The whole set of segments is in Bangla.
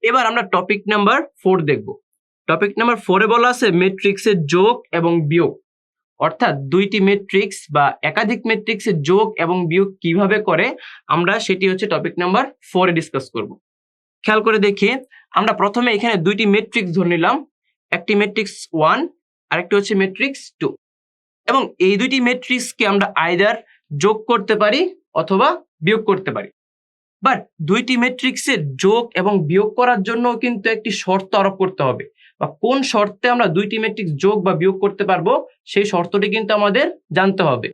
এবার আমরা টপিক নাম্বার 4 দেখব। টপিক নাম্বার 4 এ বলা আছে ম্যাট্রিক্সের যোগ এবং বিয়োগ, অর্থাৎ দুইটি ম্যাট্রিক্স বা একাধিক ম্যাট্রিক্সের যোগ এবং বিয়োগ কিভাবে করে আমরা সেটি হচ্ছে টপিক নাম্বার 4 এ ডিসকাস করব। খেয়াল করে দেখি, আমরা প্রথমে এখানে দুইটি ম্যাট্রিক্স ধরে নিলাম, একটি ম্যাট্রিক্স 1 আর একটি হচ্ছে ম্যাট্রিক্স 2, এবং এই দুইটি ম্যাট্রিক্সকে আমরা আইদার যোগ করতে পারি অথবা বিয়োগ করতে পারি। বাট দুইটি ম্যাট্রিক্সের যোগ এবং বিয়োগ করার জন্য কিন্তু একটি শর্ত আরোপ করতে হবে, বা কোন শর্তে আমরা দুইটি ম্যাট্রিক্স যোগ বা বিয়োগ করতে পারবো সেই শর্তটি কিন্তু আমাদের জানতে হবে।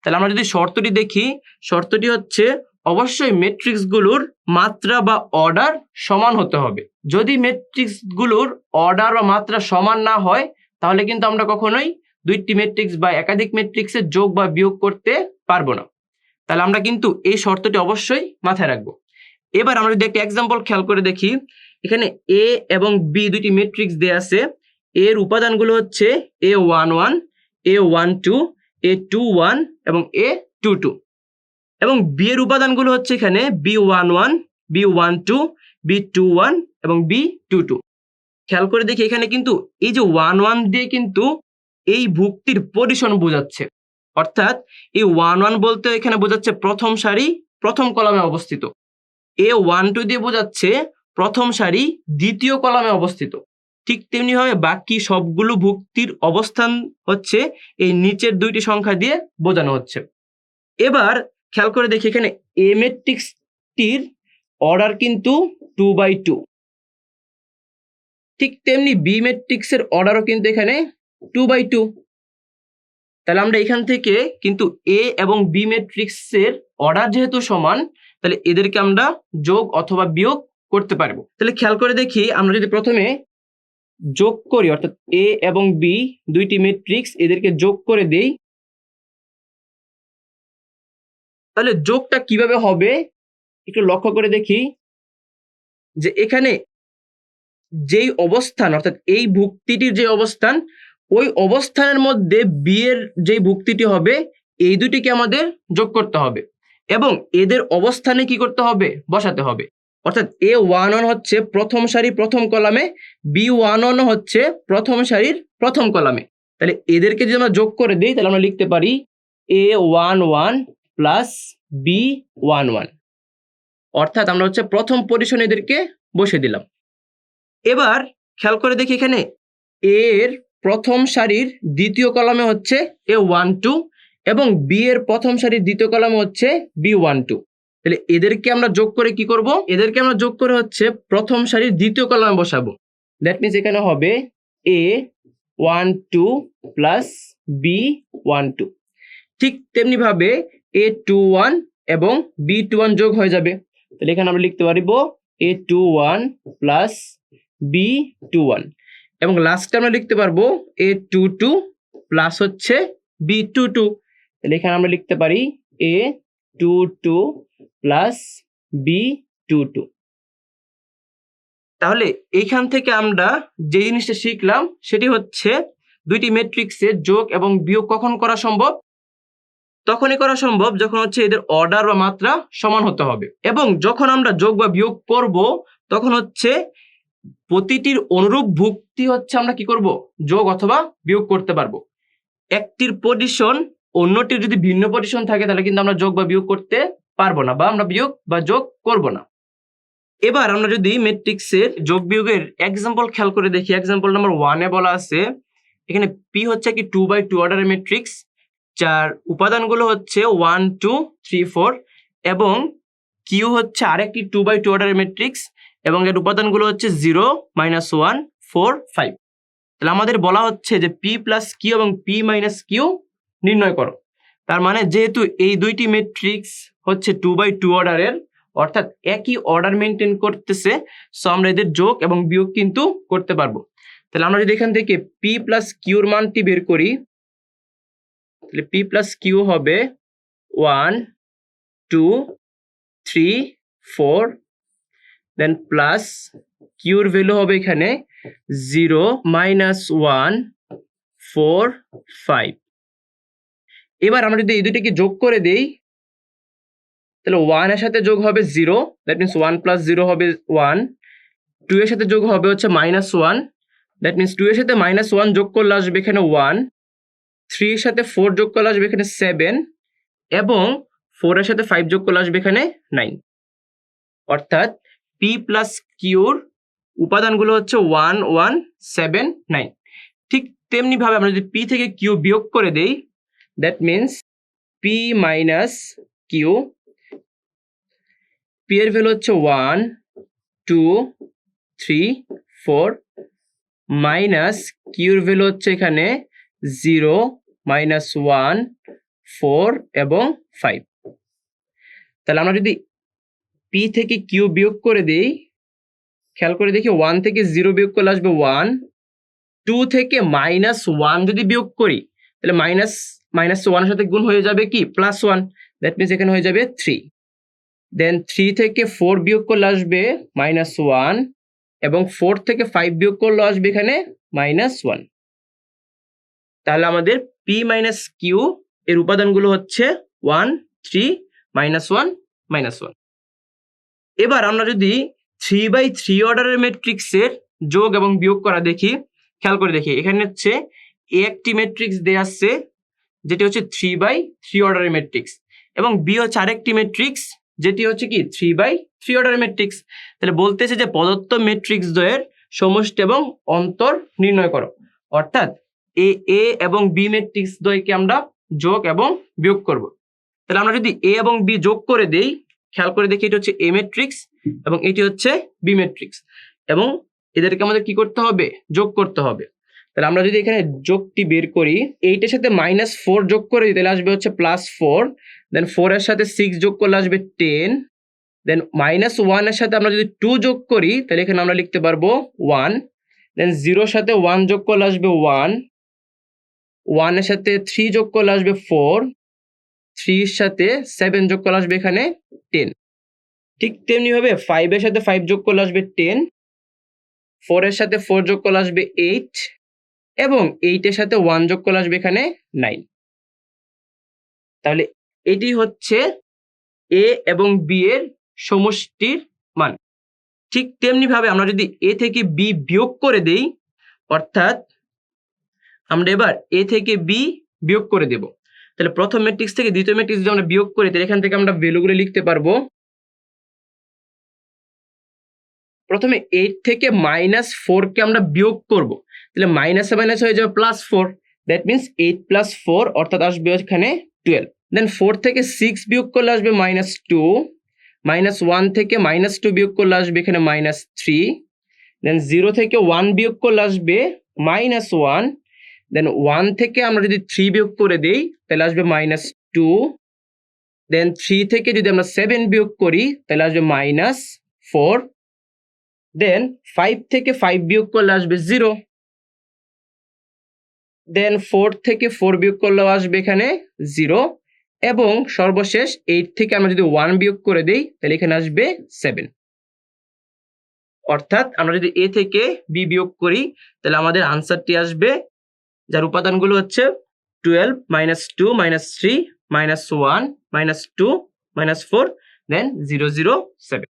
তাহলে আমরা যদি শর্তটি দেখি, শর্তটি হচ্ছে অবশ্যই ম্যাট্রিক্সগুলোর মাত্রা বা অর্ডার সমান হতে হবে। যদি ম্যাট্রিক্সগুলোর অর্ডার বা মাত্রা সমান না হয় তাহলে কিন্তু আমরা কখনোই দুইটি ম্যাট্রিক্স বা একাধিক ম্যাট্রিক্সের যোগ বা বিয়োগ করতে পারবো না। তাহলে আমরা কিন্তু এই শর্তটি অবশ্যই মাথায় রাখবো। এবার আমরা যদি একটা এক্সাম্পল খেয়াল করে দেখি, এখানে এ এবং বি দুইটি ম্যাট্রিক্স দেয়া আছে। এর উপাদানগুলো হচ্ছে A11, A12, A21 এবং A22, এবং বি এর উপাদানগুলো হচ্ছে এখানে B11, B12, B21 এবং B22। খেয়াল করে দেখি এখানে কিন্তু এই যে 11 দিয়ে কিন্তু এই ভুক্তির পজিশন বোঝাচ্ছে, অর্থাৎ এই 11 বলতে এখানে বোঝাচ্ছে প্রথম সারি প্রথম কলামে অবস্থিত। A12 দিয়ে বোঝাচ্ছে প্রথম সারি দ্বিতীয় কলামে অবস্থিত। ঠিক তেমনি ভাবে বাকি সবগুলো ভুক্তির অবস্থান হচ্ছে এই নিচের দুইটি সংখ্যা দিয়ে বোঝানো হচ্ছে। এবার খেয়াল করে দেখি এখানে এ ম্যাট্রিক্সটির অর্ডার কিন্তু 2/2, ঠিক তেমনি বি ম্যাট্রিক্সের অর্ডারও কিন্তু এখানে 2/2। তাহলে আমরা এখান থেকে কিন্তু এ এবং বি ম্যাট্রিক্সের অর্ডার যেহেতু সমান, তাহলে এদেরকে আমরা যোগ অথবা বিয়োগ করতে পারবো। তাহলে খেয়াল করে দেখি, আমরা যদি প্রথমে যোগ করি, অর্থাৎ এ এবং বি দুইটি ম্যাট্রিক্স এদেরকে যোগ করে দেই, তাহলে যোগটা কিভাবে হবে একটু লক্ষ্য করে দেখি। যে এখানে যেই অবস্থান, অর্থাৎ এই ভুক্তিটির যে অবস্থান, ওই অবস্থানের মধ্যে বি এর যেই ভুক্তিটি হবে এই দুটিকে আমাদের যোগ করতে হবে এবং এদের অবস্থানে কি করতে হবে, বসাতে হবে। অর্থাৎ A11 হচ্ছে প্রথম সারি প্রথম কলামে, B11 হচ্ছে প্রথম সারির প্রথম কলামে। তাহলে এদেরকে যদি আমরা যোগ করে দিই তাহলে আমরা লিখতে পারি A11 প্লাস B11, অর্থাৎ আমরা হচ্ছে প্রথম পজিশনে এদেরকে বসে দিলাম। এবার খেয়াল করে দেখি এখানে এ এর প্রথম সারির দ্বিতীয় কলামে হচ্ছে A12 এবং বি এর প্রথম সারির দ্বিতীয় কলামে হচ্ছে B12। তাহলে এদেরকে আমরা যোগ করে কি করব, এদেরকে আমরা যোগ করে হচ্ছে প্রথম সারির দ্বিতীয় কলামে বসাবো। দ্যাট মিনস এখানে হবে A12 প্লাস B12। ঠিক তেমনি ভাবে A21 এবং B21 যোগ হয়ে যাবে। তাহলে এখানে আমরা লিখতে পারবো A21 প্লাস B21, এবং লাস্টে আমরা লিখতে পারবো A22 প্লাস হচ্ছে B22। তাহলে এখানে আমরা লিখতে পারি A22 প্লাস B22। তাহলে এইখান থেকে আমরা যে জিনিসটা শিখলাম সেটি হচ্ছে দুইটি ম্যাট্রিক্সের যোগ এবং বিয়োগ কখন করা সম্ভব, তখনই করা সম্ভব যখন হচ্ছে এদের অর্ডার বা মাত্রা সমান হতে হবে, এবং যখন আমরা যোগ বা বিয়োগ করব তখন হচ্ছে প্রতিটির অনুরূপ ভুক্তি হচ্ছে আমরা কি করব, যোগ অথবা বিয়োগ করতে পারবো। একটির পজিশন অন্যটির যদি ভিন্ন পজিশন থাকে তাহলে কিন্তু আমরা যোগ বা বিয়োগ করতে পারবো না, বা আমরা বিয়োগ বা যোগ করব না। এবার আমরা যদি ম্যাট্রিক্সের যোগ বিয়োগের এক্সাম্পল খেয়াল করে দেখি, এক্সাম্পল নাম্বার 1 এ বলা আছে এখানে পি হচ্ছে কি 2/2 অর্ডারের ম্যাট্রিক্স, যার উপাদানগুলো হচ্ছে 1 2 3 4, এবং কিউ হচ্ছে আরেকটি 2/2 অর্ডারের ম্যাট্রিক্স এবং এর উপাদানগুলো হচ্ছে 0 -1 4 5। তাহলে আমাদের বলা হচ্ছে যে পি প্লাস কিউ এবং পি মাইনাস কিউ নির্ণয় করো। তার মানে যেহেতু এই দুইটি ম্যাট্রিক্স হচ্ছে 2/2 অর্ডারের, অর্থাৎ একই অর্ডার মেনটেন করতেছে, সো আমরা এদের যোগ এবং বিয়োগ কিন্তু করতে পারবো। তাহলে আমরা যদি এখান থেকে পি প্লাস কিউর মানটি বের করি, তাহলে পি প্লাস কিউ হবে 1 2 3 4, দেন প্লাস কিউর ভ্যালু হবে এখানে 0 -1 4 5। এবার আমরা যদি এই দুটিকে যোগ করে দেই তাহলে 1 এর সাথে যোগ হবে 0, দ্যাট মিনস 1 + 0 হবে 1, 2 এর সাথে যোগ হবে হচ্ছে -1, দ্যাট মিনস 2 এর সাথে -1 যোগ করলে আসবে এখানে 1, 3 এর সাথে 4 যোগ করলে আসবে এখানে 7 এবং 4 এর সাথে 5 যোগ করলে আসবে এখানে 9। অর্থাৎ p প্লাস কিউর উপাদানগুলো হচ্ছে 1 1 7 9। ঠিক তেমনি ভাবে আমরা যদি p থেকে q বিয়োগ করে দেই, that means p minus q, p এর ভ্যালু হচ্ছে 1 2 3 4 মাইনাস কিউর ভ্যালু হচ্ছে এখানে 0 -1 4 এবং 5। তাহলে আমরা যদি p থেকে q বিয়োগ করে দেই, খেয়াল করে দেখি 1 থেকে 0 বিয়োগ করলে আসবে 1, 2 থেকে -1 যদি বিয়োগ করি তাহলে মাইনাস 1 এর সাথে গুণ হয়ে যাবে কি +1, দ্যাট মিনস এখানে হয়ে যাবে 3। দেন 3 থেকে 4 বিয়োগ করলে আসবে -1 এবং 4 থেকে 5 বিয়োগ করলে আসবে এখানে -1। তাহলে আমাদের p মাইনাস কিউ এর উপাদানগুলো হচ্ছে 1 3 -1 -1। এবার আমরা যদি 3/3 অর্ডারের ম্যাট্রিক্সের যোগ এবং বিয়োগ করা দেখি, খেয়াল করে দেখি এখানে হচ্ছে একটি ম্যাট্রিক্স দেয়া আছে যেটি হচ্ছে 3/3 অর্ডারের ম্যাট্রিক্স এবং বি হচ্ছে আরেকটি ম্যাট্রিক্স যেটি হচ্ছে কি 3/3 অর্ডারের ম্যাট্রিক্স। তাহলে বলতেছে যে প্রদত্ত ম্যাট্রিক্স দ্বয়ের সমষ্টি এবং অন্তর নির্ণয় করো। অর্থাৎ এ এবং বি ম্যাট্রিক্স দ্বয়কে আমরা যোগ এবং বিয়োগ করব। তাহলে আমরা যদি এ এবং বি যোগ করে দেই, খেয়াল করে দেখি এটা হচ্ছে এ ম্যাট্রিক্স এবং এটি হচ্ছে বি ম্যাট্রিক্স এবং এদেরকে আমাদের কি করতে হবে, যোগ করতে হবে। তাহলে আমরা যদি এখানে যোগটি বের করি, 8 এর সাথে -4 যোগ করে দিই তাহলে আসবে হচ্ছে +4, দেন 4 এর সাথে 6 যোগ করলে আসবে 10, দেন -1 এর সাথে আমরা যদি 2 যোগ করি তাহলে এখানে আমরা লিখতে পারবো 1, দেন 0 এর সাথে 1 যোগ করলে আসবে 1, 1 এর সাথে 3 যোগ করলে আসবে 4, 3 এর সাথে 7 যোগ করলে আসবে এখানে 10। ঠিক তেমনি ভাবে 5 এর সাথে 5 যোগ করলে আসবে 10, 4 এর সাথে 4 যোগ করলে আসবে 8 এবং 8 এর সাথে 1 যোগ করলে আসবে এখানে 9। তাহলে এটি হচ্ছে এ এবং বি এর সমষ্টির মান। ঠিক তেমনি ভাবে আমরা যদি এ থেকে বি বিয়োগ করে দেই, অর্থাৎ আমরা এবার এ থেকে বি বিয়োগ করে দেব। তাহলে প্রথম ম্যাট্রিক্স থেকে দ্বিতীয় ম্যাট্রিক্স যদি আমরা বিয়োগ করি তাহলে এখান থেকে আমরা ভ্যালুগুলো লিখতে পারবো। প্রথমে 8 থেকে -4 কে আমরা বিয়োগ করব, তাহলে মাইনাসে মাইনাস হয়ে যাবে +4, দ্যাট মিনস 8 + 4 অর্থাৎ আসবে এখানে 12। দেন 4 থেকে 6 বিয়োগ করলে আসবে -2, -1 থেকে -2 বিয়োগ করলে আসবে এখানে -3, দেন 0 থেকে 1 বিয়োগ করলে আসবে -1, দেন 1 থেকে আমরা যদি 3 বিয়োগ করে দেই তাহলে আসবে -2, দেন 3 থেকে যদি আমরা 7 বিয়োগ করি তাহলে আসবে -4, দেন 5 থেকে 5 বিয়োগ করলে আসবে 0, দেন 4 থেকে 4 বিয়োগ করলে আসবে এখানে 0 এবং সর্বশেষ 8 থেকে আমরা যদি 1 বিয়োগ করে দেই তাহলে এখানে আসবে 7। অর্থাৎ আমরা যদি এ থেকে বি বিয়োগ করি তাহলে আমাদের আনসারটি আসবে যার উপাদানগুলো হচ্ছে 12 -2 -3 -1 -2 -4 দেন 0 0 7।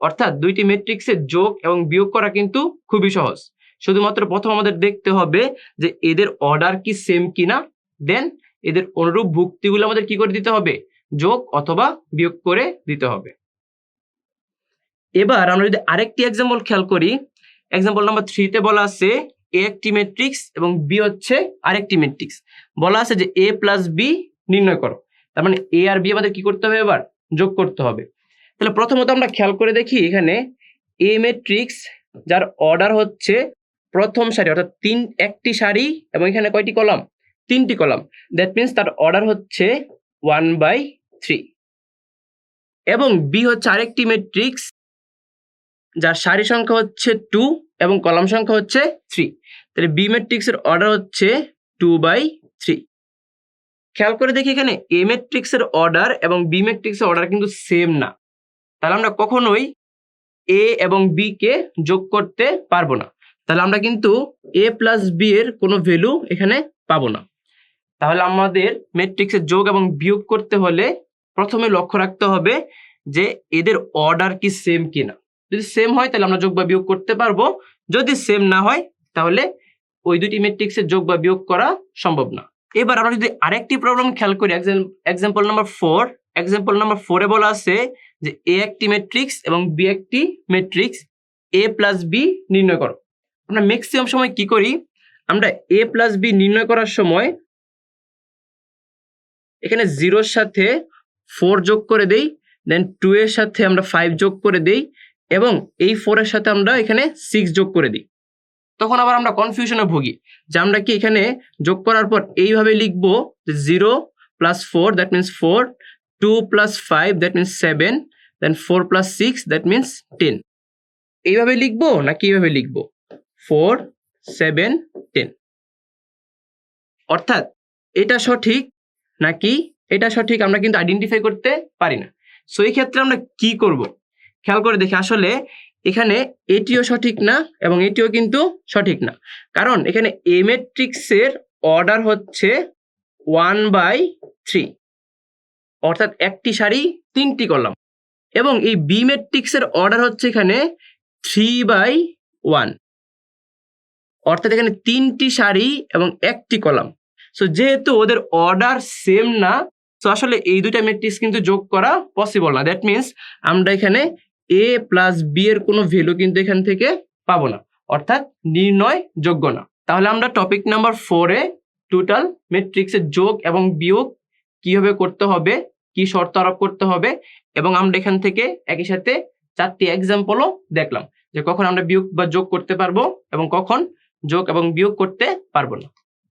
অর্থাৎ দুইটি ম্যাট্রিক্সের যোগ এবং বিয়োগ করা কিন্তু খুবই সহজ। শুধুমাত্র প্রথম আমাদের দেখতে হবে যে এদের অর্ডার কি সেম কিনা, দেন এদের অনুরূপ ভুক্তিগুলো আমাদের কি করে দিতে হবে, যোগ অথবা বিয়োগ করে দিতে হবে। এবার আমরা যদি আরেকটি এক্সাম্পল খেয়াল করি, এক্সাম্পল নাম্বার 3 তে বলা আছে এ একটি ম্যাট্রিক্স এবং বি হচ্ছে আরেকটি ম্যাট্রিক্স। বলা আছে যে a + b নির্ণয় করো। তার মানে a আর b আমাদের কি করতে হবে, এবার যোগ করতে হবে। তাহলে প্রথমত আমরা খেয়াল করে দেখি এখানে এ ম্যাট্রিক্স যার অর্ডার হচ্ছে প্রথম সারি, অর্থাৎ একটি সারি এবং এখানে কয়টি কলাম, 3টি কলাম, দ্যাট মিনস তার অর্ডার হচ্ছে 1/3। এবং বি হচ্ছে আরেকটি ম্যাট্রিক্স যার সারি সংখ্যা হচ্ছে 2 এবং কলাম সংখ্যা হচ্ছে 3। তাহলে বি ম্যাট্রিক্সের অর্ডার হচ্ছে 2/3। খেয়াল করে দেখি এখানে এ ম্যাট্রিক্সের অর্ডার এবং বি ম্যাট্রিক্সের অর্ডার কিন্তু সেম না। তাহলে আমরা কখনোই এ এবং বি কে যোগ করতে পারবো না। তাহলে আমরা কিন্তু a + b এর কোনো ভ্যালু এখানে পাবো না। তাহলে আমাদের ম্যাট্রিক্সের যোগ এবং বিয়োগ করতে হলে প্রথমে লক্ষ্য রাখতে হবে যে এদের অর্ডার কি সেম কিনা। যদি সেম হয় তাহলে আমরা যোগ বা বিয়োগ করতে পারবো, যদি সেম না হয় তাহলে ওই দুটি ম্যাট্রিক্সের যোগ বা বিয়োগ করা সম্ভব না। এবার আমরা যদি আরেকটি প্রবলেম খেয়াল করি, এক্সাম্পল নাম্বার 4। এক্সাম্পল নাম্বার 4-এ বলা আছে যে এ একটি ম্যাট্রিক্স এবং বি একটি ম্যাট্রিক্স, এ প্লাস বি নির্ণয় করো। আমরা ম্যাক্সিমাম সময় কি করি, আমরা এ প্লাস বি নির্ণয় করার সময় এখানে 0-এর সাথে 4 যোগ করে দেই, দেন 2 এর সাথে আমরা 5 যোগ করে দেই এবং এই 4 এর সাথে আমরা এখানে 6 যোগ করে দিই। তখন আবার আমরা কনফিউশনে ভুগি যে আমরা কি এখানে যোগ করার পর এইভাবে লিখবো যে 0 plus 4 that means 4, 2 plus 5 that means 7, then 4 plus 6 that means 10। এইভাবে লিখবো নাকি এইভাবে লিখবো 4, 7, 10। অর্থাৎ এটা সঠিক নাকি এটা সঠিক আমরা কিন্তু আইডেন্টিফাই করতে পারি না। সো এই ক্ষেত্রে আমরা কি করব, খেয়াল করে দেখি আসলে এখানে এটিও সঠিক না এবং এটিও কিন্তু সঠিক না, কারণ এখানে এ ম্যাট্রিক্সের অর্ডার হচ্ছে 1/3, অর্থাৎ একটি সারি 3টি কলাম, এবং এই বি ম্যাট্রিক্সের অর্ডার হচ্ছে এখানে 3/1, অর্থাৎ এখানে 3টি সারি এবং একটি কলাম। সো যেহেতু ওদের অর্ডার সেম না, সো আসলে এই দুইটা ম্যাট্রিক্স কিন্তু যোগ করা পসিবল না। দ্যাট মিনস আমরা এখানে এ প্লাস বি এর কোনো ভ্যালু কিন্তু এখান থেকে পাবো না, অর্থাৎ নির্ণয় যোগ্য না। তাহলে আমরা টপিক নাম্বার 4-এ টোটাল ম্যাট্রিক্সের যোগ এবং বিয়োগ কিভাবে করতে হবে, কি শর্ত আরোপ করতে হবে, এবং আমরা এখান থেকে একই সাথে 4টি এক্সাম্পলও দেখলাম যে কখন আমরা বিয়োগ বা যোগ করতে পারবো এবং কখন যোগ এবং বিয়োগ করতে পারবো না।